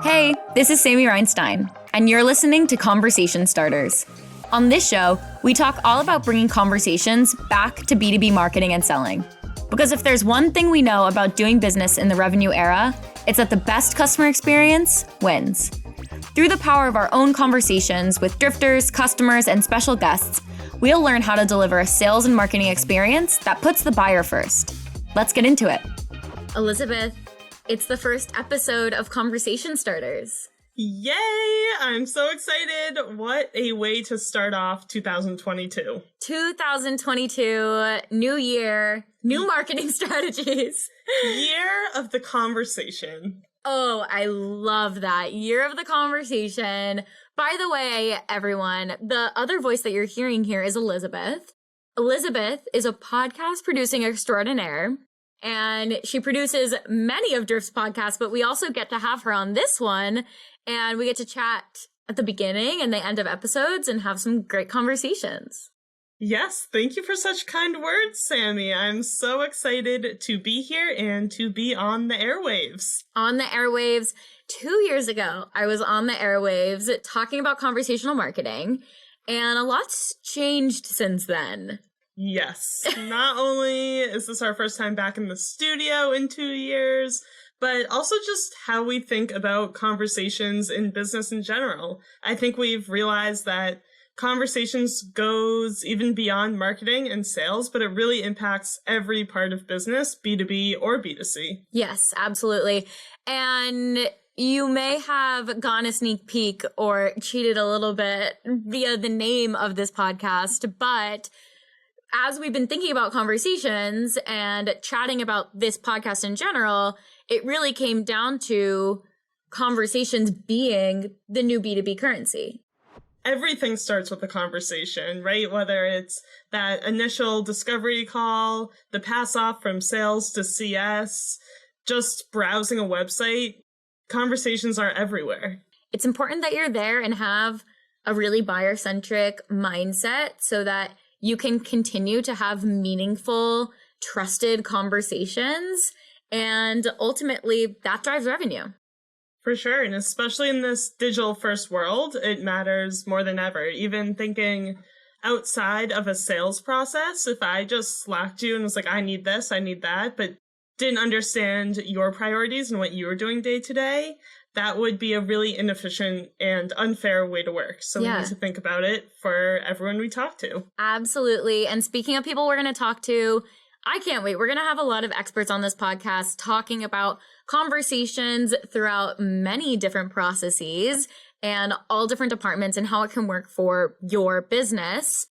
Hey, this is Sammi Reinstein, and you're listening to Conversation Starters. On this show, we talk all about bringing conversations back to B2B marketing and selling. Because if there's one thing we know about doing business in the revenue era, it's that the best customer experience wins. Through the power of our own conversations with drifters, customers, and special guests, we'll learn how to deliver a sales and marketing experience that puts the buyer first. Let's get into it. Elizabeth, it's the first episode of Conversation Starters. Yay! I'm so excited. What a way to start off 2022. 2022, new year, new marketing strategies. Year of the conversation. Oh, I love that. Year of the conversation. By the way, everyone, the other voice that you're hearing here is Elizabeth. Elizabeth is a podcast producing extraordinaire, and she produces many of Drift's podcasts, but we also get to have her on this one, and we get to chat at the beginning and the end of episodes and have some great conversations. Yes, thank you for such kind words, Sammi. I'm so excited to be here and to be on the airwaves. On the airwaves. 2 years ago, I was on the airwaves talking about conversational marketing, and a lot's changed since then. Yes. Not only is this our first time back in the studio in 2 years, but also just how we think about conversations in business in general. I think we've realized that conversations goes even beyond marketing and sales, but it really impacts every part of business, B2B or B2C. Yes, absolutely. And you may have gone a sneak peek or cheated a little bit via the name of this podcast, but as we've been thinking about conversations and chatting about this podcast in general, it really came down to conversations being the new B2B currency. Everything starts with a conversation, right? Whether it's that initial discovery call, the pass off from sales to CS, just browsing a website, conversations are everywhere. It's important that you're there and have a really buyer-centric mindset so that you can continue to have meaningful, trusted conversations, and ultimately that drives revenue. For sure, and especially in this digital-first world, it matters more than ever. Even thinking outside of a sales process, if I just slacked you and was like, I need this, I need that, but didn't understand your priorities and what you were doing day to day, that would be a really inefficient and unfair way to work. So we need to think about it for everyone we talk to. Absolutely. And speaking of people we're going to talk to, I can't wait. We're going to have a lot of experts on this podcast talking about conversations throughout many different processes and all different departments and how it can work for your business.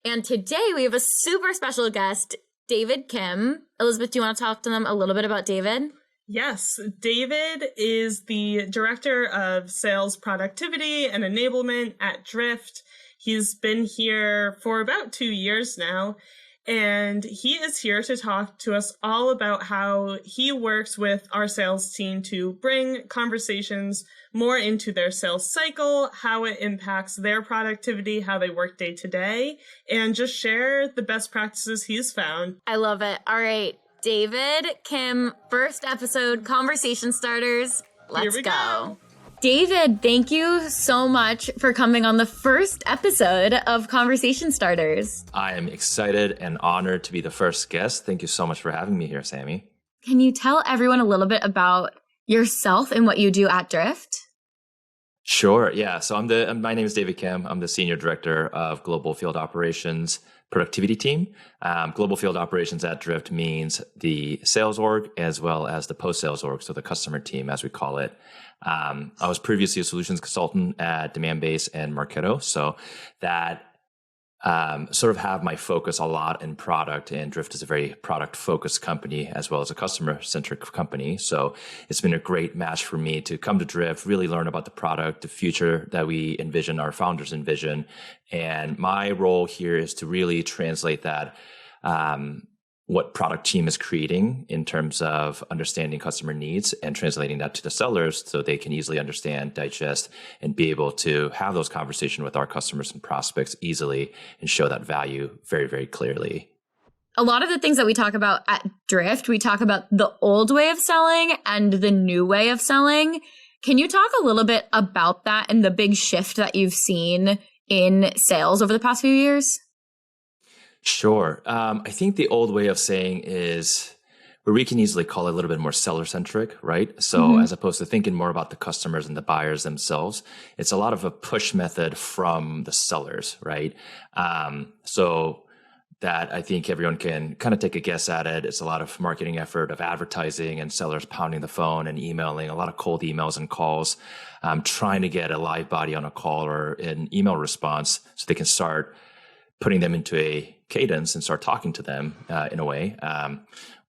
And today we have a super special guest, David Kim. Elizabeth, do you want to talk to them a little bit about David? Yes, David is the Director of Sales Productivity and Enablement at Drift. He's been here for about 2 years now, and he is here to talk to us all about how he works with our sales team to bring conversations more into their sales cycle, how it impacts their productivity, how they work day to day, and just share the best practices he's found. I love it. All right. David Kim, first episode, Conversation Starters. Let's go. David, thank you so much for coming on the first episode of Conversation Starters. I am excited and honored to be the first guest. Thank you so much for having me here, Sammi. Can you tell everyone a little bit about yourself and what you do at Drift? Sure. Yeah. So my name is David Kim. I'm the Senior Director of Global Field Operations Productivity Team. Global Field Operations at Drift means the sales org as well as the post-sales org, so the customer team, as we call it. I was previously a solutions consultant at Demandbase and Marketo, so that sort of have my focus a lot in product, and Drift is a very product-focused company as well as a customer-centric company. So it's been a great match for me to come to Drift, really learn about the product, the future that we envision, our founders envision. And my role here is to really translate that, what product team is creating in terms of understanding customer needs and translating that to the sellers so they can easily understand, digest, and be able to have those conversations with our customers and prospects easily and show that value very, very clearly. a lot of the things that we talk about at Drift, we talk about the old way of selling and the new way of selling. Can you talk a little bit about that and the big shift that you've seen in sales over the past few years? Sure. I think the old way of saying is where we can easily call it a little bit more seller centric, right? So as opposed to thinking more about the customers and the buyers themselves, it's a lot of a push method from the sellers, right? So that I think everyone can kind of take a guess at it. It's a lot of marketing effort of advertising and sellers pounding the phone and emailing, a lot of cold emails and calls, trying to get a live body on a call or an email response so they can start putting them into a cadence and start talking to them in a way,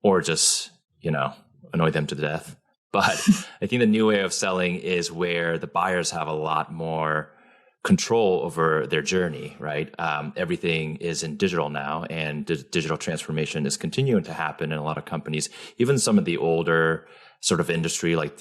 or just, annoy them to death. But I think the new way of selling is where the buyers have a lot more control over their journey, right? Everything is in digital now, and digital transformation is continuing to happen in a lot of companies. Even some of the older sort of industry, like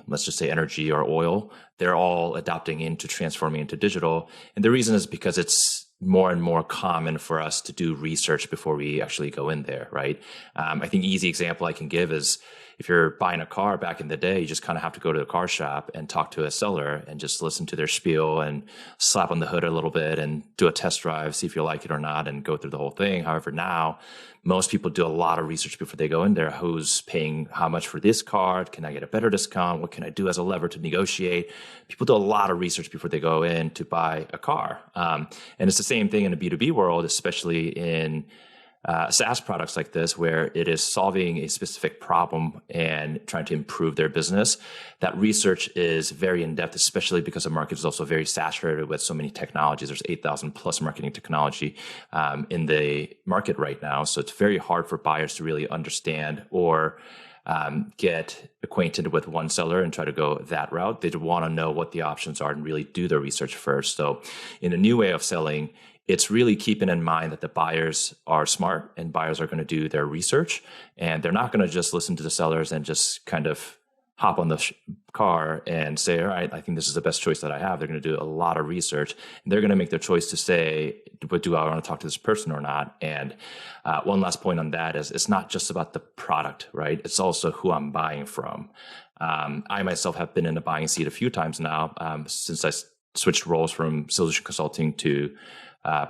let's just say energy or oil, they're all adapting into transforming into digital. And the reason is because it's more and more common for us to do research before we actually go in there, right? I think easy example I can give is if you're buying a car back in the day, you just kind of have to go to a car shop and talk to a seller and just listen to their spiel and slap on the hood a little bit and do a test drive, see if you like it or not, and go through the whole thing. However, now most people do a lot of research before they go in there. Who's paying how much for this car? Can I get a better discount? What can I do as a lever to negotiate? People do a lot of research before they go in to buy a car. And it's the same thing in the B2B world, especially in SaaS products like this, where it is solving a specific problem and trying to improve their business. That research is very in-depth, especially because the market is also very saturated with so many technologies. There's 8,000 plus marketing technology in the market right now. So it's very hard for buyers to really understand or get acquainted with one seller and try to go that route. They want to know what the options are and really do their research first. So in a new way of selling, it's really keeping in mind that the buyers are smart and buyers are going to do their research, and they're not going to just listen to the sellers and just kind of hop on the car and say, all right, I think this is the best choice that I have. They're going to do a lot of research, and they're going to make their choice to say, but do I want to talk to this person or not? And one last point on that is it's not just about the product, right? It's also who I'm buying from. I myself have been in the buying seat a few times now since I switched roles from solution consulting to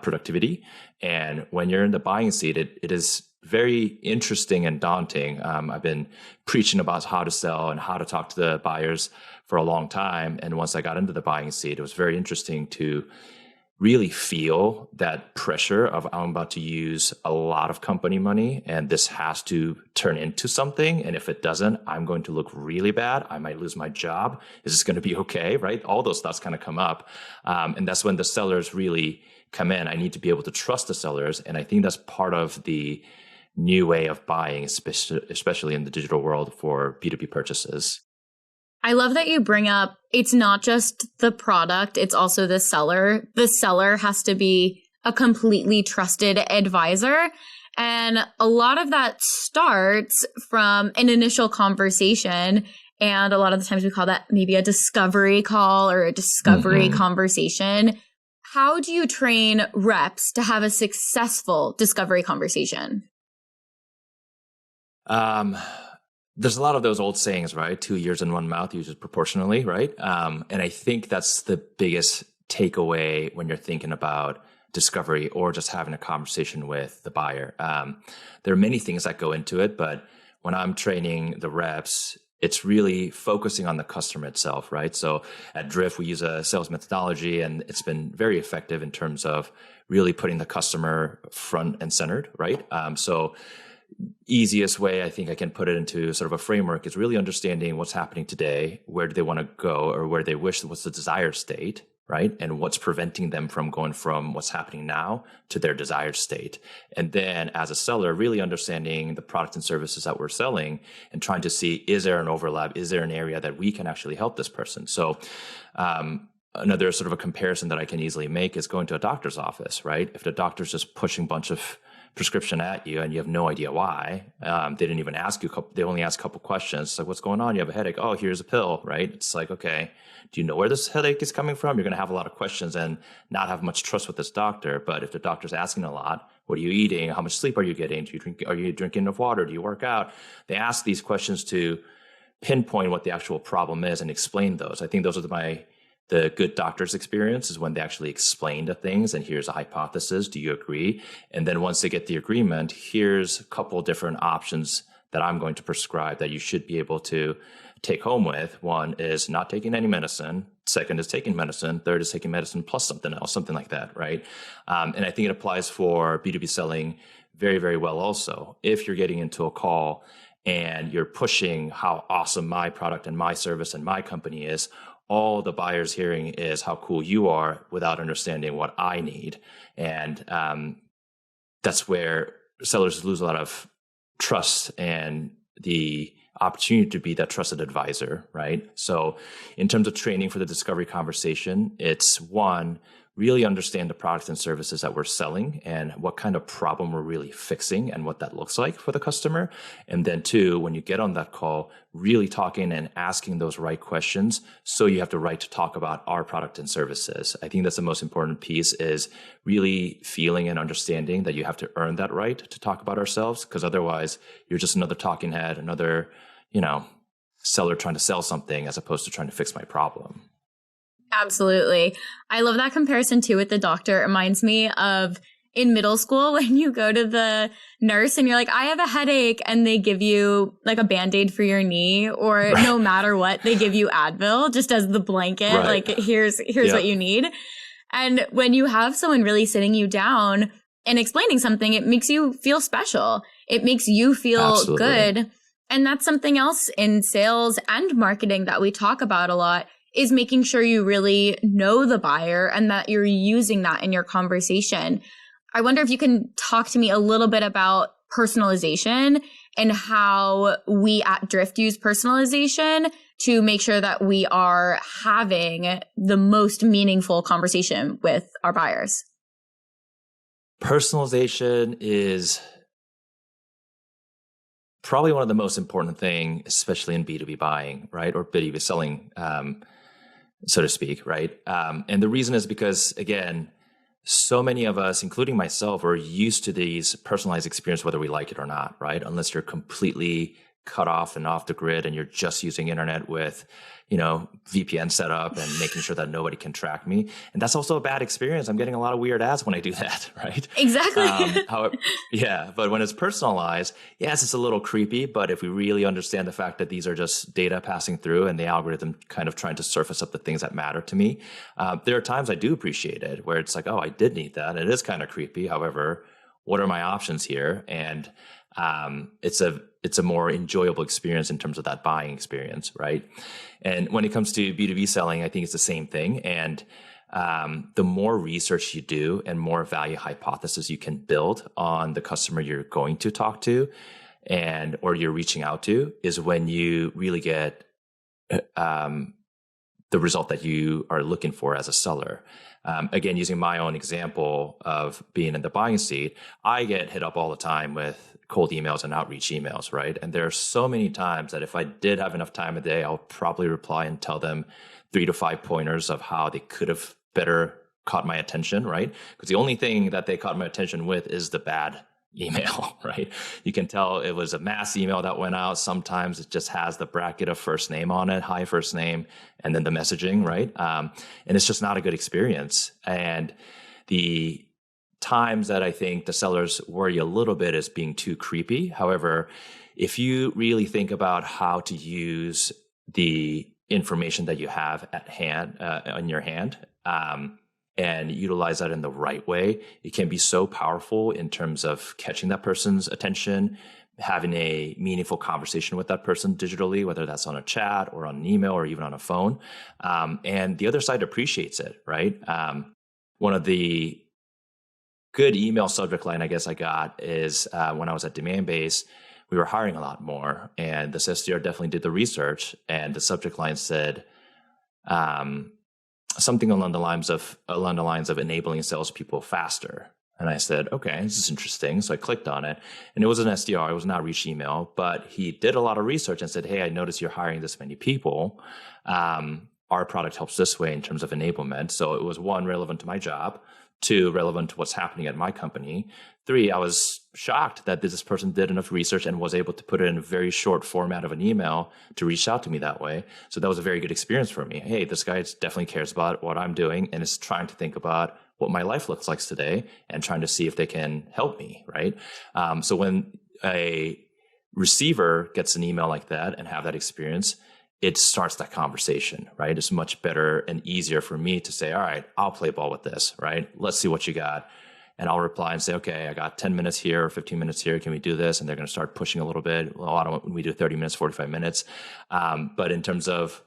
productivity. And when you're in the buying seat, it is very interesting and daunting. I've been preaching about how to sell and how to talk to the buyers for a long time. And once I got into the buying seat, it was very interesting to really feel that pressure of I'm about to use a lot of company money and this has to turn into something. And if it doesn't, I'm going to look really bad. I might lose my job. Is this going to be okay? Right? All those thoughts kind of come up. And that's when the sellers really come in. I need to be able to trust the sellers. And I think that's part of the new way of buying, especially in the digital world for B2B purchases. I love that you bring up, it's not just the product, it's also the seller. The seller has to be a completely trusted advisor. And a lot of that starts from an initial conversation. And a lot of the times we call that maybe a discovery call or a discovery conversation. How do you train reps to have a successful discovery conversation? There's a lot of those old sayings, right? 2 ears in one mouth, usually proportionally, right? And I think that's the biggest takeaway when you're thinking about discovery or just having a conversation with the buyer. There are many things that go into it, but when I'm training the reps, it's really focusing on the customer itself, right? So at Drift, we use a sales methodology, and it's been very effective in terms of really putting the customer front and centered, right? So easiest way I think I can put it into sort of a framework is really understanding what's happening today, where do they want to go, or where they wish, what's the desired state, right? And what's preventing them from going from what's happening now to their desired state. And then as a seller, really understanding the products and services that we're selling and trying to see, is there an overlap? Is there an area that we can actually help this person? So another sort of a comparison that I can easily make is going to a doctor's office, right? If the doctor's just pushing a bunch of prescription at you and you have no idea why, they didn't even ask you, they only asked a couple questions. Like, what's going on? You have a headache. Oh, here's a pill, right? It's like, okay, do you know where this headache is coming from? You're going to have a lot of questions and not have much trust with this doctor. But if the doctor's asking a lot, What are you eating? How much sleep are you getting? Are you drinking enough water? Do you work out? They ask these questions to pinpoint what the actual problem is and explain those. I think those are the good doctor's experience is when they actually explain the things and here's a hypothesis. Do you agree? And then once they get the agreement, here's a couple different options that I'm going to prescribe that you should be able to take home with. One is not taking any medicine. Second is taking medicine. Third is taking medicine plus something else, something like that, right? And I think it applies for B2B selling very, very well also. If you're getting into a call and you're pushing how awesome my product and my service and my company is, all the buyer's hearing is how cool you are without understanding what I need. And that's where sellers lose a lot of trust and the opportunity to be that trusted advisor, right? So in terms of training for the discovery conversation, it's one, really understand the products and services that we're selling and what kind of problem we're really fixing and what that looks like for the customer. And then two, when you get on that call, really talking and asking those right questions. So you have the right to talk about our product and services. I think that's the most important piece is really feeling and understanding that you have to earn that right to talk about ourselves. Because otherwise you're just another talking head, another, seller trying to sell something as opposed to trying to fix my problem. Absolutely. I love that comparison too with the doctor. It reminds me of in middle school when you go to the nurse and you're like, I have a headache, and they give you like a Band-Aid for your knee, or right. No matter what, they give you Advil just as the blanket. Right. Like here's yep. What you need. And when you have someone really sitting you down and explaining something, it makes you feel special. It makes you feel Absolutely. Good. And that's something else in sales and marketing that we talk about a lot, is making sure you really know the buyer and that you're using that in your conversation. I wonder if you can talk to me a little bit about personalization and how we at Drift use personalization to make sure that we are having the most meaningful conversation with our buyers. Personalization is probably one of the most important things, especially in B2B buying, right? Or B2B selling, so to speak, right? And the reason is because, again, so many of us, including myself, are used to these personalized experience, whether we like it or not, right? Unless you're completely cut off and off the grid and you're just using internet with, VPN set up and making sure that nobody can track me. And that's also a bad experience. I'm getting a lot of weird ads when I do that, right? Exactly. But when it's personalized, yes, it's a little creepy, but if we really understand the fact that these are just data passing through and the algorithm kind of trying to surface up the things that matter to me, there are times I do appreciate it where it's like, oh, I did need that. It is kind of creepy. However, what are my options here? And it's a more enjoyable experience in terms of that buying experience, right? And when it comes to B2B selling, I think it's the same thing. And the more research you do and more value hypothesis you can build on the customer you're going to talk to or you're reaching out to is when you really get the result that you are looking for as a seller. Again, using my own example of being in the buying seat, I get hit up all the time with cold emails and outreach emails, right? And there are so many times that if I did have enough time a day, I'll probably reply and tell them 3 to 5 pointers of how they could have better caught my attention, right? Because the only thing that they caught my attention with is the bad email, right? You can tell it was a mass email that went out. Sometimes it just has the bracket of first name on it, hi first name, and then the messaging, right? And it's just not a good experience. And the times that I think the sellers worry a little bit is being too creepy. However, if you really think about how to use the information that you have at hand, on your hand, and utilize that in the right way, it can be so powerful in terms of catching that person's attention, having a meaningful conversation with that person digitally, whether that's on a chat or on an email or even on a phone. And the other side appreciates it, right? One of the good email subject line I guess I got is when I was at Demandbase, we were hiring a lot more, and this SDR definitely did the research, and the subject line said something along the lines of enabling salespeople faster. And I said, okay, this is interesting. So I clicked on it, and it was an SDR. It was not reach email, but he did a lot of research and said, hey, I noticed you're hiring this many people. Our product helps this way in terms of enablement. So it was one, relevant to my job. 2, relevant to what's happening at my company. 3, I was shocked that this person did enough research and was able to put it in a very short format of an email to reach out to me that way. So that was a very good experience for me. Hey, this guy definitely cares about what I'm doing and is trying to think about what my life looks like today and trying to see if they can help me, right? So when a receiver gets an email like that and have that experience, it starts that conversation, right? It's much better and easier for me to say, all right, I'll play ball with this, right? Let's see what you got. And I'll reply and say, okay, I got 10 minutes here or 15 minutes here. Can we do this? And they're going to start pushing a little bit. Well, I don't, we do 30 minutes, 45 minutes. But in terms of,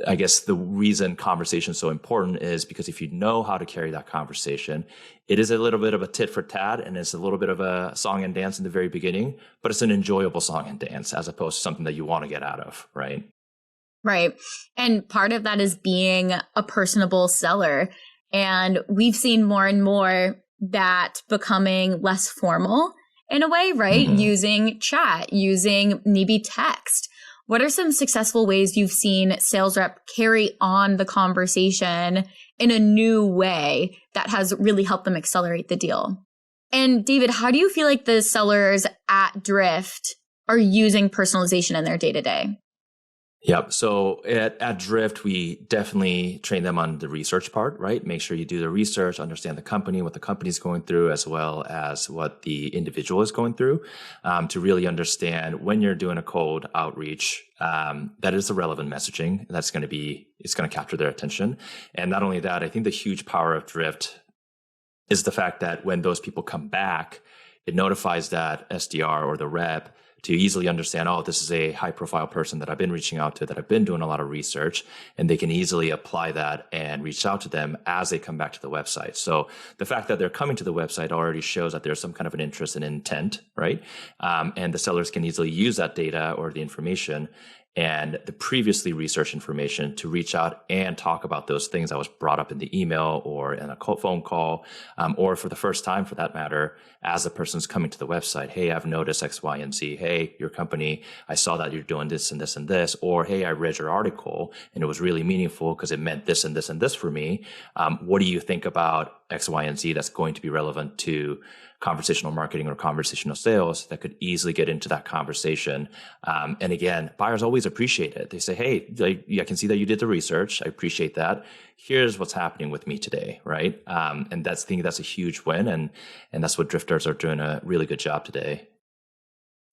I guess the reason conversation is so important is because if you know how to carry that conversation, it is a little bit of a tit for tat and it's a little bit of a song and dance in the very beginning, but it's an enjoyable song and dance as opposed to something that you want to get out of, right? Right. And part of that is being a personable seller. And we've seen more and more that becoming less formal in a way, right? Mm-hmm. Using chat, using maybe text. What are some successful ways you've seen sales rep carry on the conversation in a new way that has really helped them accelerate the deal? And David, how do you feel like the sellers at Drift are using personalization in their day-to-day? Yep. So at Drift, we definitely train them on the research part, right? Make sure you do the research, understand the company, what the company's going through, as well as what the individual is going through, to really understand when you're doing a cold outreach, that is the relevant messaging. It's going to capture their attention. And not only that, I think the huge power of Drift is the fact that when those people come back, it notifies that SDR or the rep to easily understand, oh, this is a high profile person that I've been reaching out to, that I've been doing a lot of research, and they can easily apply that and reach out to them as they come back to the website. So the fact that they're coming to the website already shows that there's some kind of an interest and intent, right? And the sellers can easily use that data or the information and the previously researched information to reach out and talk about those things that was brought up in the email or in a phone call, or for the first time for that matter, as the person's coming to the website. Hey, I've noticed X, Y, and Z. Hey, your company, I saw that you're doing this and this and this. Or, hey, I read your article and it was really meaningful because it meant this and this and this for me. What do you think about X, Y, and Z that's going to be relevant to conversational marketing or conversational sales that could easily get into that conversation? And again, buyers always appreciate it. They say, hey, I can see that you did the research. I appreciate that. Here's what's happening with me today, right? And that's a huge win. And that's what drifters are doing a really good job today.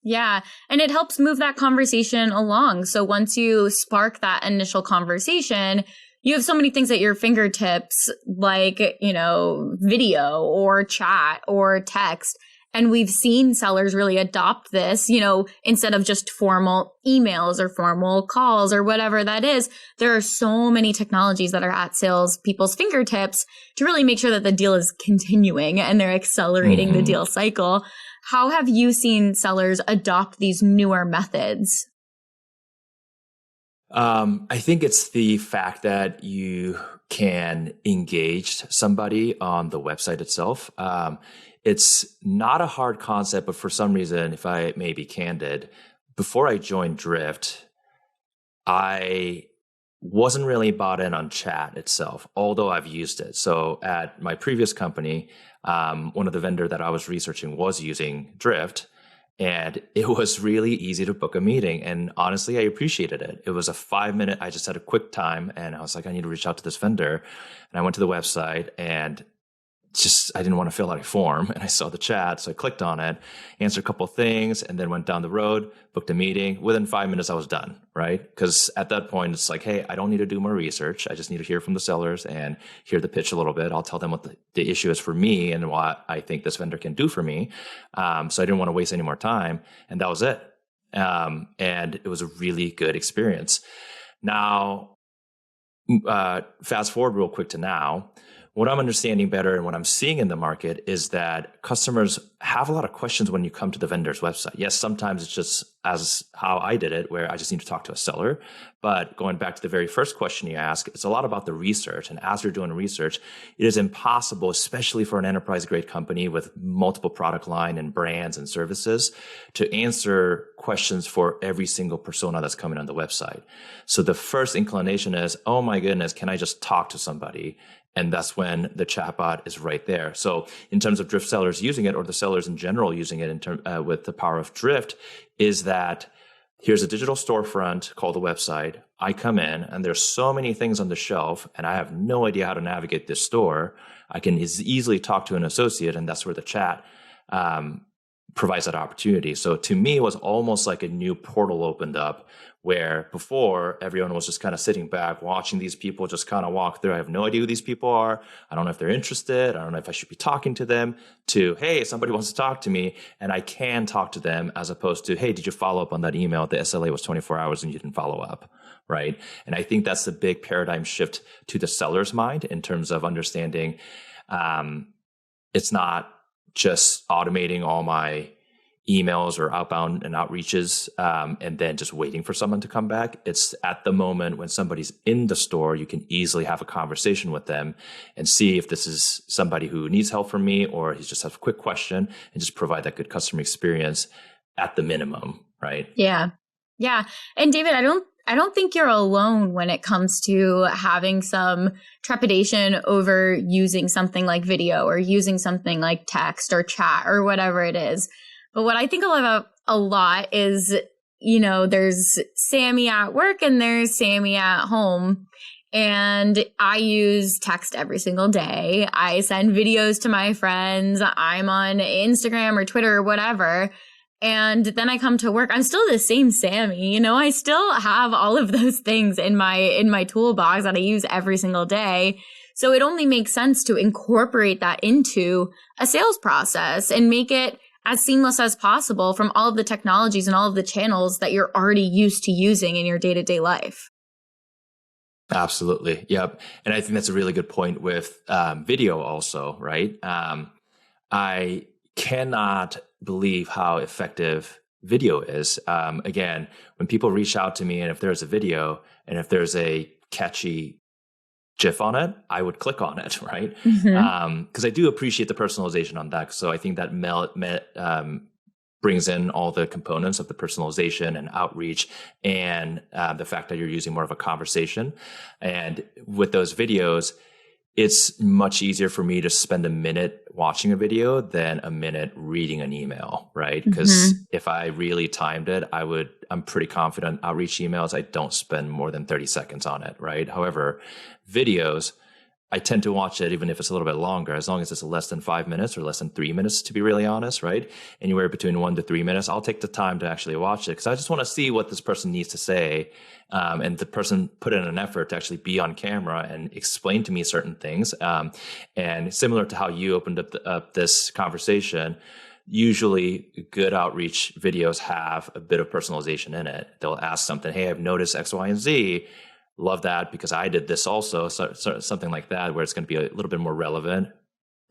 Yeah. And it helps move that conversation along. So once you spark that initial conversation, you have so many things at your fingertips, like, video or chat or text. And we've seen sellers really adopt this, instead of just formal emails or formal calls or whatever that is. There are so many technologies that are at sales people's fingertips to really make sure that the deal is continuing and they're accelerating the deal cycle. How have you seen sellers adopt these newer methods? I think it's the fact that you can engage somebody on the website itself. It's not a hard concept, but for some reason, if I may be candid, before I joined Drift, I wasn't really bought in on chat itself, although I've used it. So at my previous company, one of the vendor that I was researching was using Drift. And it was really easy to book a meeting. And honestly, I appreciated it. It was a 5-minute, I just had a quick time and I was like, I need to reach out to this vendor. And I went to the website and I didn't want to fill out a form. And I saw the chat. So I clicked on it, answered a couple of things, and then went down the road, booked a meeting. Within 5 minutes, I was done, right? Because at that point, it's like, hey, I don't need to do more research. I just need to hear from the sellers and hear the pitch a little bit. I'll tell them what the issue is for me and what I think this vendor can do for me. So I didn't want to waste any more time. And that was it. And it was a really good experience. Now, fast forward real quick to now. What I'm understanding better and what I'm seeing in the market is that customers have a lot of questions when you come to the vendor's website. Yes, sometimes it's just as how I did it, where I just need to talk to a seller. But going back to the very first question you ask, it's a lot about the research. And as you're doing research, it is impossible, especially for an enterprise-grade company with multiple product line and brands and services, to answer questions for every single persona that's coming on the website. So the first inclination is, oh my goodness, can I just talk to somebody And that's when the chatbot is right there. So in terms of Drift sellers using it, or the sellers in general using it with the power of Drift, is that here's a digital storefront called the website. I come in and there's so many things on the shelf and I have no idea how to navigate this store. I can easily talk to an associate, and that's where the chat provides that opportunity. So to me, it was almost like a new portal opened up, where before everyone was just kind of sitting back watching these people just kind of walk through. I have no idea who these people are. I don't know if they're interested. I don't know if I should be talking to them, to, hey, somebody wants to talk to me and I can talk to them, as opposed to, hey, did you follow up on that email? The SLA was 24 hours and you didn't follow up. Right. And I think that's the big paradigm shift to the seller's mind in terms of understanding it's not just automating all my emails or outbound and outreaches and then just waiting for someone to come back. It's at the moment when somebody's in the store, you can easily have a conversation with them and see if this is somebody who needs help from me, or he just has a quick question, and just provide that good customer experience at the minimum, right? Yeah. Yeah. And David, I don't think you're alone when it comes to having some trepidation over using something like video or using something like text or chat or whatever it is. But what I think about a lot is, there's Sammi at work and there's Sammi at home. And I use text every single day. I send videos to my friends. I'm on Instagram or Twitter or whatever. And then I come to work. I'm still the same Sammi. I still have all of those things in my toolbox that I use every single day. So it only makes sense to incorporate that into a sales process and make it as seamless as possible from all of the technologies and all of the channels that you're already used to using in your day-to-day life. Absolutely. Yep. And I think that's a really good point with video also, right? I cannot believe how effective video is. Again, when people reach out to me, and if there's a video and if there's a catchy GIF on it, I would click on it, right? Because I do appreciate the personalization on that. So I think that brings in all the components of the personalization and outreach, and the fact that you're using more of a conversation. And with those videos, it's much easier for me to spend a minute watching a video than a minute reading an email, right? Because if I really timed it, I'm pretty confident outreach emails, I don't spend more than 30 seconds on it, right? However, videos, I tend to watch it even if it's a little bit longer, as long as it's less than 5 minutes or less than 3 minutes, to be really honest, right? Anywhere between 1 to 3 minutes, I'll take the time to actually watch it because I just want to see what this person needs to say. And the person put in an effort to actually be on camera and explain to me certain things. And similar to how you opened up this conversation, usually good outreach videos have a bit of personalization in it. They'll ask something, hey, I've noticed X, Y, and Z. Love that because I did this also. So something like that, where it's going to be a little bit more relevant,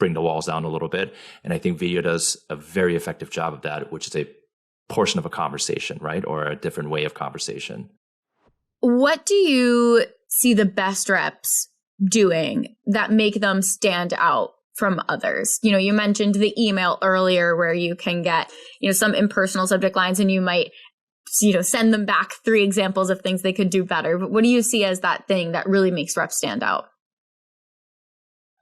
bring the walls down a little bit. And I think video does a very effective job of that, which is a portion of a conversation, right? Or a different way of conversation. What do you see the best reps doing that make them stand out from others? You mentioned the email earlier where you can get, some impersonal subject lines and you might send them back 3 examples of things they could do better. But what do you see as that thing that really makes reps stand out?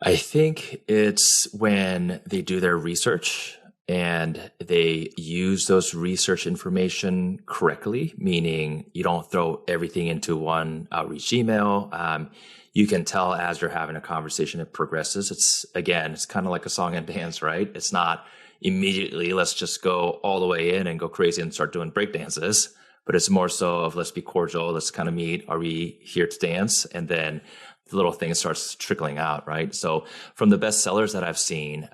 I think it's when they do their research and they use those research information correctly, meaning you don't throw everything into one outreach email. You can tell as you're having a conversation, it progresses. It's kind of like a song and dance, right? It's not immediately, let's just go all the way in and go crazy and start doing break dances. But it's more so of let's be cordial, let's kind of meet. Are we here to dance? And then the little thing starts trickling out, right? So from the best sellers that I've seen,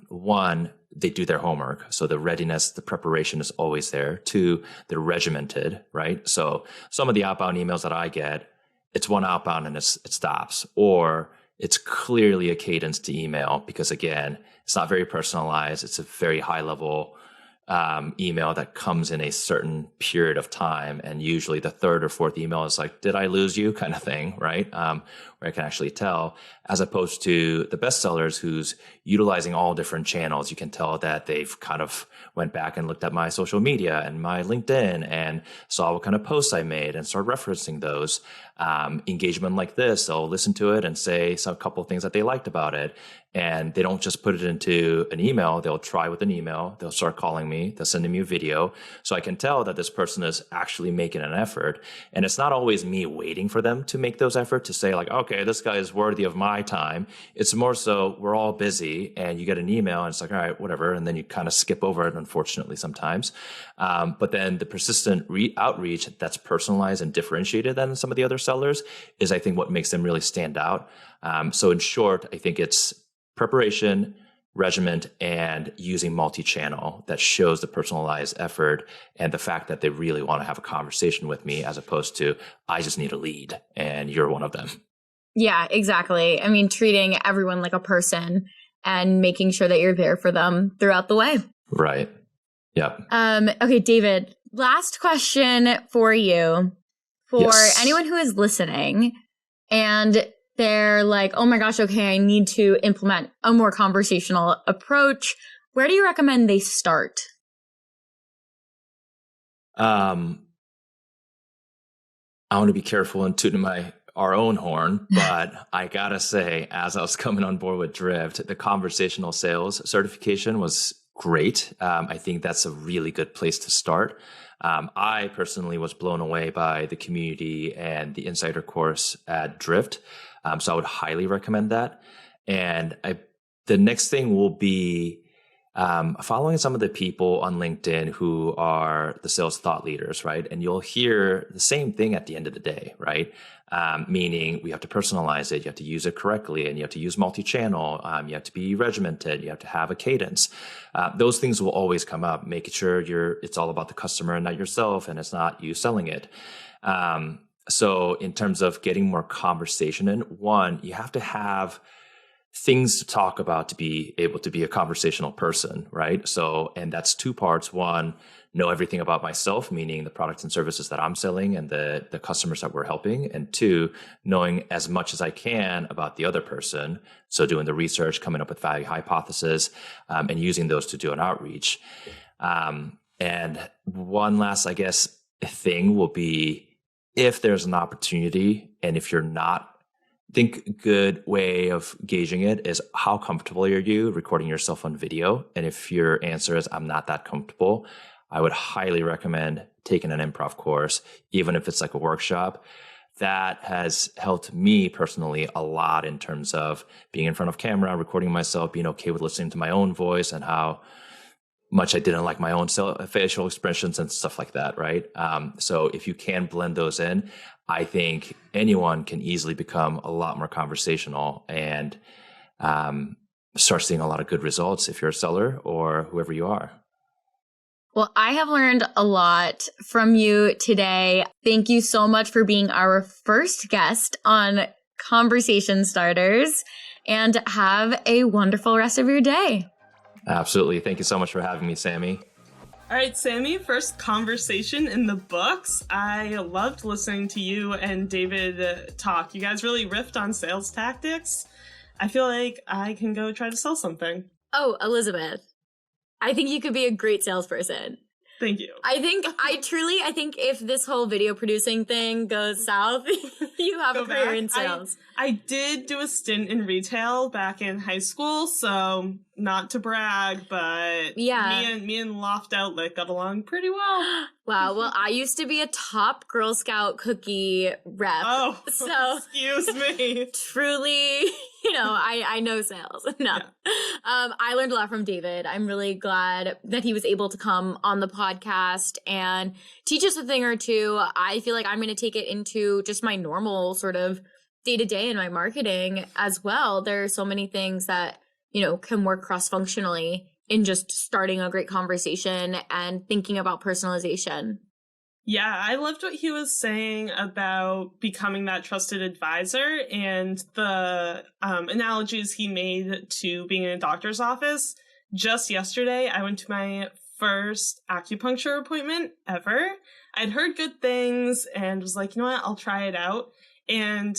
1, they do their homework. So the readiness, the preparation is always there. 2, they're regimented, right? So some of the outbound emails that I get, it's one outbound and it stops, or it's clearly a cadenced email because again, it's not very personalized. It's a very high level email that comes in a certain period of time. And usually the 3rd or 4th email is like, did I lose you kind of thing, right? Where I can actually tell, as opposed to the best sellers who's utilizing all different channels. You can tell that they've kind of went back and looked at my social media and my LinkedIn and saw what kind of posts I made and start referencing those. Engagement like this, they'll listen to it and say a couple of things that they liked about it. And they don't just put it into an email. They'll try with an email. They'll start calling me. They'll send me a video. So I can tell that this person is actually making an effort. And it's not always me waiting for them to make those efforts to say like, okay, this guy is worthy of my time. It's more so we're all busy and you get an email and it's like, all right, whatever. And then you kind of skip over it, unfortunately, sometimes. But then the persistent outreach that's personalized and differentiated than some of the other sellers is, I think, what makes them really stand out. So in short, I think it's preparation, regiment, and using multi-channel that shows the personalized effort and the fact that they really want to have a conversation with me, as opposed to, I just need a lead and you're one of them. Yeah, exactly. I mean, treating everyone like a person and making sure that you're there for them throughout the way. Right. Yep. Okay, David, last question for you. For Yes. anyone who is listening and they're like, oh my gosh, okay, I need to implement a more conversational approach. Where do you recommend they start? I want to be careful and tooting our own horn, but I gotta say, as I was coming on board with Drift, the conversational sales certification was great. I think that's a really good place to start. I personally was blown away by the community and the insider course at Drift. So I would highly recommend that. And the next thing will be following some of the people on LinkedIn who are the sales thought leaders, right? And you'll hear the same thing at the end of the day, right? Meaning we have to personalize it, you have to use it correctly, and you have to use multi-channel, you have to be regimented, you have to have a cadence. Those things will always come up, making sure it's all about the customer and not yourself, and it's not you selling it. So in terms of getting more conversation in, one, you have to have things to talk about to be able to be a conversational person, right? So, and that's two parts. One, know everything about myself, meaning the products and services that I'm selling and the customers that we're helping. And two, knowing as much as I can about the other person. So doing the research, coming up with value hypothesis, and using those to do an outreach. And one last, I guess, thing will be, if there's an opportunity and if you're not, I think a good way of gauging it is how comfortable are you recording yourself on video? And if your answer is, I'm not that comfortable, I would highly recommend taking an improv course, even if it's like a workshop. That has helped me personally a lot in terms of being in front of camera, recording myself, being okay with listening to my own voice and how much I didn't like my own facial expressions and stuff like that, right? So if you can blend those in, I think anyone can easily become a lot more conversational and start seeing a lot of good results if you're a seller or whoever you are. Well, I have learned a lot from you today. Thank you so much for being our first guest on Conversation Starters, and have a wonderful rest of your day. Absolutely. Thank you so much for having me, Sammy. All right, Sammy, first conversation in the books. I loved listening to you and David talk. You guys really riffed on sales tactics. I feel like I can go try to sell something. Oh, Elizabeth, I think you could be a great salesperson. Thank you. I think if this whole video producing thing goes south, you have a career in sales. I did do a stint in retail back in high school, so not to brag, but yeah, me and Loft Outlet got along pretty well. Wow. Well, I used to be a top Girl Scout cookie rep. Oh, so excuse me. Truly, I know sales. No. Yeah. I learned a lot from David. I'm really glad that he was able to come on the podcast and teach us a thing or two. I feel like I'm going to take it into just my normal sort of day-to-day in my marketing as well. There are so many things that, can work cross-functionally in just starting a great conversation and thinking about personalization. Yeah, I loved what he was saying about becoming that trusted advisor and the analogies he made to being in a doctor's office. Just yesterday, I went to my first acupuncture appointment ever. I'd heard good things and was like, you know what, I'll try it out. And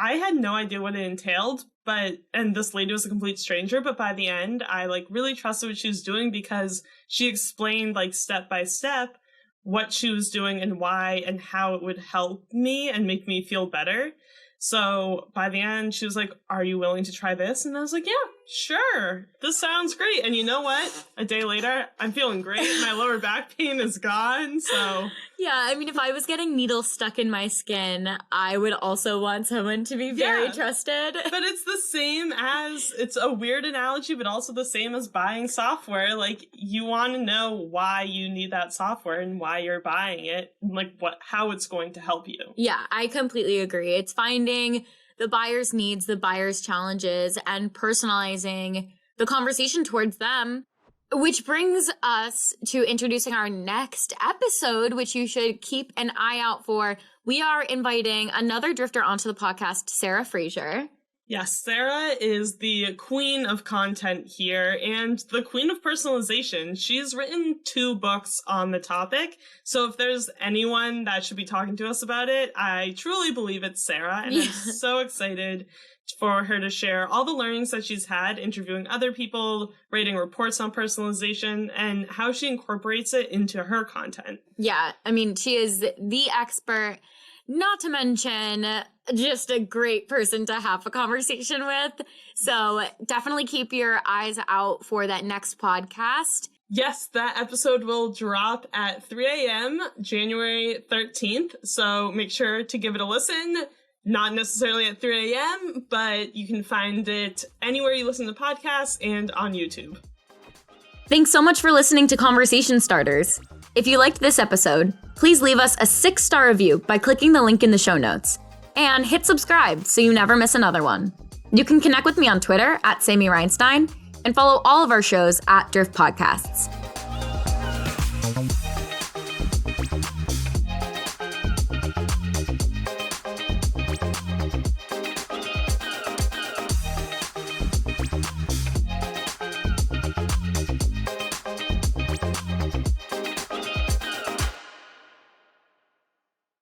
I had no idea what it entailed, and this lady was a complete stranger, but by the end, I like really trusted what she was doing because she explained like step by step what she was doing and why and how it would help me and make me feel better. So by the end, she was like, "Are you willing to try this?" And I was like, "Yeah, sure. This sounds great." And you know what? A day later, I'm feeling great. My lower back pain is gone. So yeah, I mean, if I was getting needles stuck in my skin, I would also want someone to be very trusted. But it's the same as, it's a weird analogy, but also the same as buying software. Like, you want to know why you need that software and why you're buying it, and like how it's going to help you. Yeah, I completely agree. It's finding the buyer's needs, the buyer's challenges, and personalizing the conversation towards them. Which brings us to introducing our next episode, which you should keep an eye out for. We are inviting another drifter onto the podcast, Sarah Fraser. Yes, Sarah is the queen of content here and the queen of personalization. She's written 2 books on the topic. So if there's anyone that should be talking to us about it, I truly believe it's Sarah. And I'm so excited for her to share all the learnings that she's had interviewing other people, writing reports on personalization, and how she incorporates it into her content. Yeah, I mean, she is the expert, not to mention just a great person to have a conversation with. So definitely keep your eyes out for that next podcast. Yes, that episode will drop at 3 a.m. January 13th. So make sure to give it a listen. Not necessarily at 3 a.m., but you can find it anywhere you listen to podcasts and on YouTube. Thanks so much for listening to Conversation Starters. If you liked this episode, please leave us a 6-star review by clicking the link in the show notes. And hit subscribe so you never miss another one. You can connect with me on Twitter at Sammi Reinstein and follow all of our shows at Drift Podcasts.